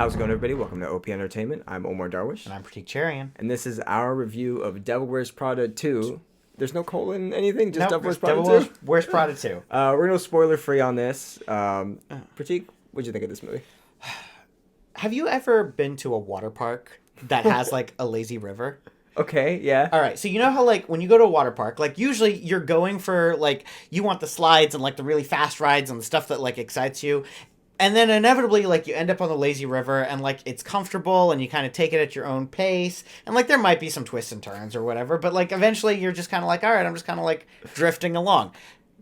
How's it going, everybody? Welcome to OP Entertainment. I'm Omar Darwish. And I'm Pratik Cherian. And this is our review of Devil Wears Prada 2. There's no colon anything, just Nope, Devil Wears Prada 2? Devil Wears Prada 2. We're no spoiler free on this. Pratik, what'd you think of this movie? Have you ever been to a water park that has like a lazy river? Okay, yeah. All right, so you know how like when you go to a water park, like usually you're going for like you want the slides and like the really fast rides and the stuff that like excites you. And then inevitably, like, you end up on the lazy river, and, like, it's comfortable, and you kind of take it at your own pace. And, like, there might be some twists and turns or whatever, but, like, eventually you're just kind of like, all right, I'm just kind of, like, drifting along.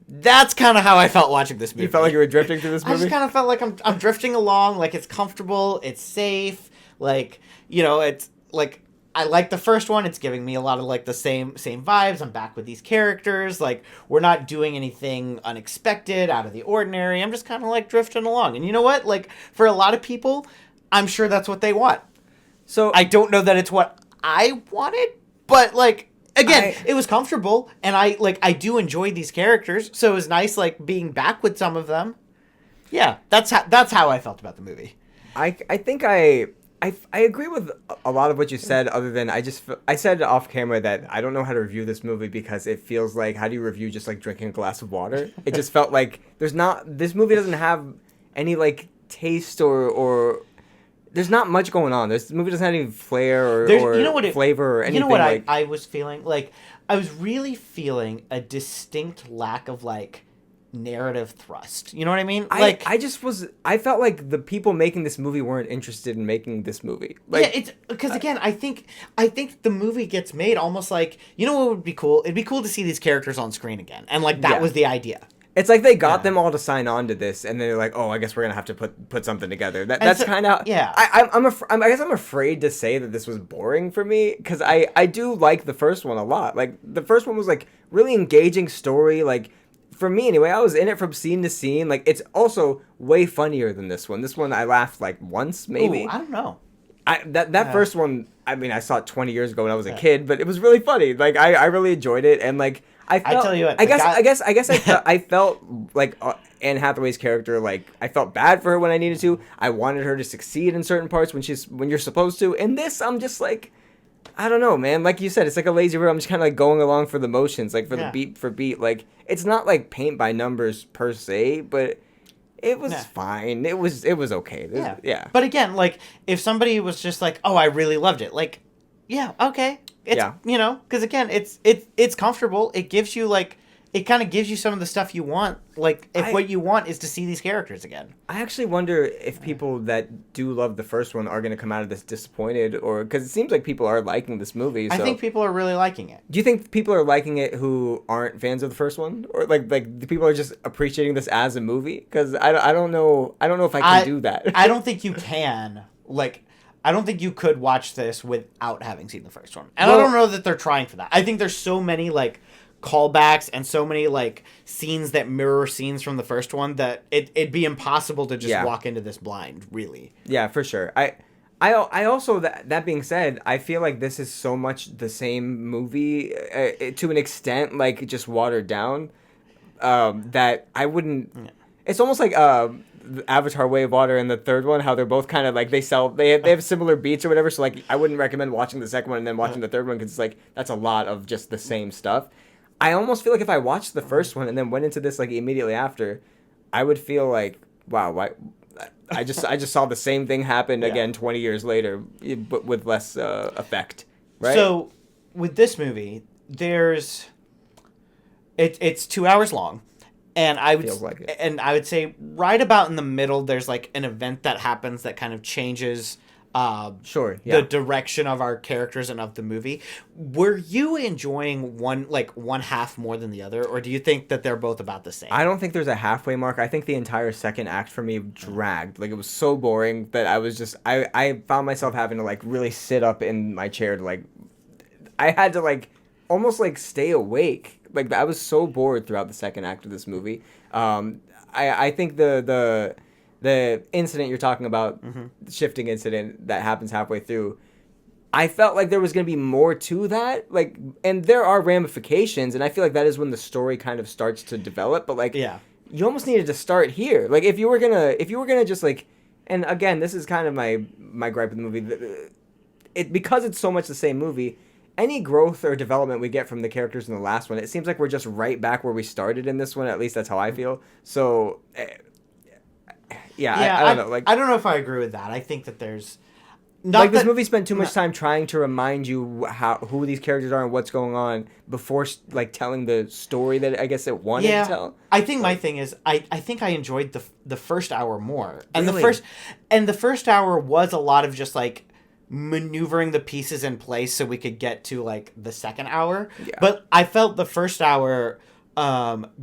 That's kind of how I felt watching this movie. You felt like you were drifting through this movie? I just kind of felt like I'm drifting along, like, it's comfortable, it's safe, like, you know, it's, like... I like the first one. It's giving me a lot of, like, the same vibes. I'm back with these characters. Like, we're not doing anything unexpected, out of the ordinary. I'm just kind of, like, drifting along. And you know what? Like, for a lot of people, I'm sure that's what they want. So I don't know that it's what I wanted, but, like, again, it was comfortable. And I do enjoy these characters. So it was nice, like, being back with some of them. Yeah, that's how I felt about the movie. I think I agree with a lot of what you said, other than I said off camera that I don't know how to review this movie because it feels like, how do you review just like drinking a glass of water? It just felt like this movie doesn't have any like taste or there's not much going on. This movie doesn't have any flair or flavor or anything. You know what I was feeling? Like, I was really feeling a distinct lack of like narrative thrust. You know what I mean? Like, I felt like the people making this movie weren't interested in making this movie. Like, yeah, it's because again, I think the movie gets made almost like, you know what would be cool? It'd be cool to see these characters on screen again, and like that was the idea. It's like they got them all to sign on to this, and they're like, "Oh, I guess we're gonna have to put something together." That's kind of I guess I'm afraid to say that this was boring for me because I do like the first one a lot. Like, the first one was like really engaging story, like. For me, anyway, I was in it from scene to scene. Like, it's also way funnier than this one. This one, I laughed, like, once, maybe. Ooh, I don't know. That first one, I mean, I saw it 20 years ago when I was a kid, but it was really funny. Like, I really enjoyed it, and, like, I tell you what, I guess I felt, like, Anne Hathaway's character, like, I felt bad for her when I needed to. I wanted her to succeed in certain parts when you're supposed to. In this, I'm just, like... I don't know, man. Like you said, it's like a lazy river. I'm just kind of like going along for the motions, like for the beat for beat. Like, it's not like paint by numbers per se, but it was fine. It was okay. Yeah. But again, like, if somebody was just like, "Oh, I really loved it," like, yeah, okay, you know, because again, it's comfortable. It gives you like. It kind of gives you some of the stuff you want. Like, if what you want is to see these characters again. I actually wonder if people that do love the first one are going to come out of this disappointed, or because it seems like people are liking this movie. So. I think people are really liking it. Do you think people are liking it who aren't fans of the first one, or like the people are just appreciating this as a movie? Because I don't know if I can do that. I don't think you can. Like, I don't think you could watch this without having seen the first one, and I don't know that they're trying for that. I think there's so many like callbacks and so many like scenes that mirror scenes from the first one that it'd be impossible to just walk into this blind, really. Yeah, for sure. I also, that being said, I feel like this is so much the same movie to an extent, like just watered down, that I wouldn't. It's almost like Avatar: Way of Water and the third one, how they're both kind of like they have similar beats or whatever. So like I wouldn't recommend watching the second one and then watching the third one because it's like that's a lot of just the same stuff. I almost feel like if I watched the first one and then went into this like immediately after, I would feel like, wow, why? I just saw the same thing happen again 20 years later, but with less effect, right? So with this movie, it's 2 hours long, and I would say right about in the middle, there's like an event that happens that kind of changes. The direction of our characters and of the movie. Were you enjoying one half more than the other, or do you think that they're both about the same? I don't think there's a halfway mark. I think the entire second act for me dragged. Like, it was so boring that I was just I found myself having to like really sit up in my chair to like I had to like almost like stay awake. Like, I was so bored throughout the second act of this movie. I think the incident you're talking about, the shifting incident that happens halfway through, I felt like there was going to be more to that. Like, and there are ramifications, and I feel like that is when the story kind of starts to develop. But like, you almost needed to start here. Like, if you were gonna just like, And again, this is kind of my gripe with the movie. Because it's so much the same movie. Any growth or development we get from the characters in the last one, it seems like we're just right back where we started in this one. At least that's how I feel. So, yeah, I don't know. Like, I don't know if I agree with that. I think that there's this movie spent too much time trying to remind you who these characters are and what's going on before like telling the story that I guess it wanted to tell. I think my thing is I think I enjoyed the first hour more, and Really? the first hour was a lot of just like maneuvering the pieces in place so we could get to like the second hour. Yeah. But I felt the first hour,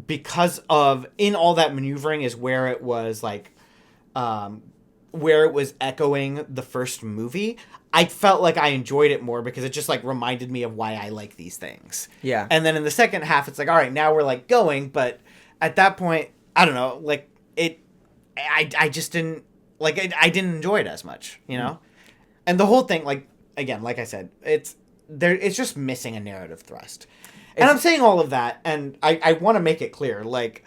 because of in all that maneuvering is where it was like, where it was echoing the first movie. I felt like I enjoyed it more because it just like reminded me of why I like these things. Yeah. And then in the second half, it's like, all right, now we're like going, but at that point, I don't know, like I just didn't like it. I didn't enjoy it as much, you know. And the whole thing, like, again, like I said, it's just missing a narrative thrust. And I'm saying all of that, and I want to make it clear, like,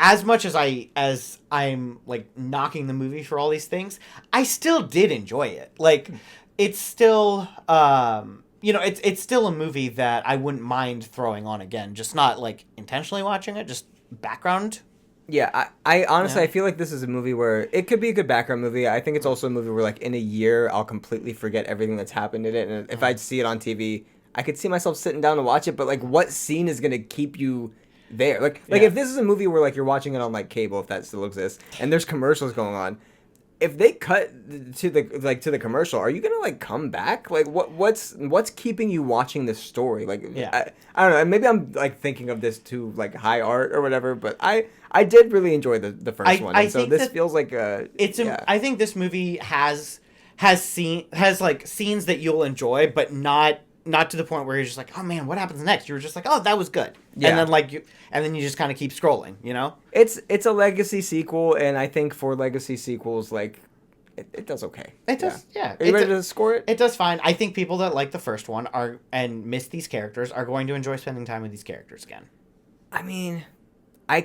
as much as I'm like knocking the movie for all these things, I still did enjoy it. Like, it's still, it's still a movie that I wouldn't mind throwing on again, just not like intentionally watching it, just background. Yeah, I honestly, I feel like this is a movie where it could be a good background movie. I think it's also a movie where, like, in a year, I'll completely forget everything that's happened in it. And if I see it on TV, I could see myself sitting down to watch it. But, like, what scene is going to keep you there? Like, if this is a movie where, like, you're watching it on, like, cable, if that still exists, and there's commercials going on, if they cut to the commercial, are you gonna like come back? Like what's keeping you watching this story? Like I don't know. Maybe I'm like thinking of this too like high art or whatever. But I did really enjoy the first one. And so this feels like I think this movie has like scenes that you'll enjoy, but not to the point where you're just like, oh man, what happens next? You're just like, oh, that was good. Yeah. And then you just kind of keep scrolling, you know? It's a legacy sequel, and I think for legacy sequels, like, it does okay. It does, yeah. Are you ready to score it? It does fine. I think people that like the first one and miss these characters are going to enjoy spending time with these characters again. I mean, I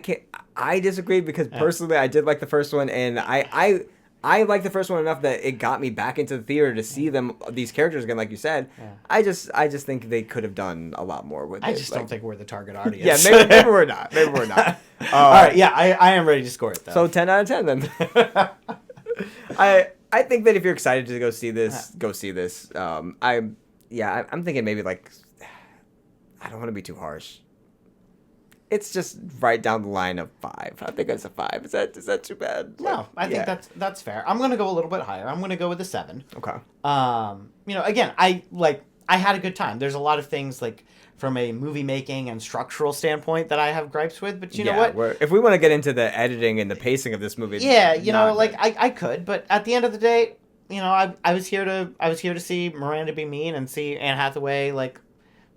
disagree because personally I did like the first one, and I like the first one enough that it got me back into the theater to see these characters again, like you said. Yeah. I just think they could have done a lot more with it. I just don't think we're the target audience. Yeah, maybe we're not. Maybe we're not. All right, yeah, I am ready to score it, though. So 10 out of 10, then. I think that if you're excited to go see this, go see this. I'm thinking maybe, like, I don't want to be too harsh. It's just right down the line of 5. I think it's a 5. Is that too bad? No, I think that's fair. I'm gonna go a little bit higher. I'm gonna go with a 7. Okay. Again, I had a good time. There's a lot of things like from a movie making and structural standpoint that I have gripes with, but you know what? If we want to get into the editing and the pacing of this movie, I could, but at the end of the day, I was here to see Miranda be mean and see Anne Hathaway like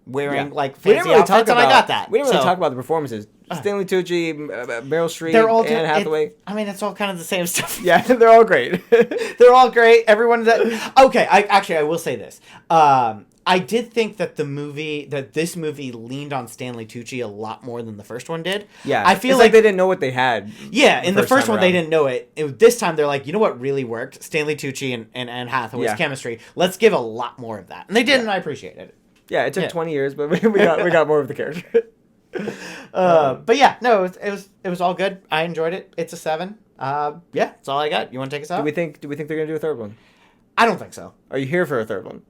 wearing like fancy outfits, and I got that. We didn't really talk about the performances. Stanley Tucci, Meryl Streep, Anne Hathaway. It's all kind of the same stuff. Yeah, they're all great. They're all great. Everyone that okay. I will say this. I did think that this movie leaned on Stanley Tucci a lot more than the first one did. Yeah, I feel like they didn't know what they had. Yeah, in the first one they didn't know it. This time they're like, you know what really worked? Stanley Tucci and Anne Hathaway's chemistry. Let's give a lot more of that, and they did, and I appreciated it. Yeah, it took 20 years, but we got more of the character. But yeah, no, it was all good. I enjoyed it. It's a 7. That's all I got. You want to take us out? Do we think they're gonna do a third one? I don't think so. Are you here for a third one?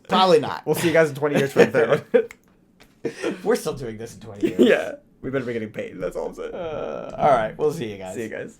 Probably not. We'll see you guys in 20 years for the third one. We're still doing this in 20 years. Yeah, we better be getting paid. That's all I'm saying. All right, we'll see you guys. See you guys.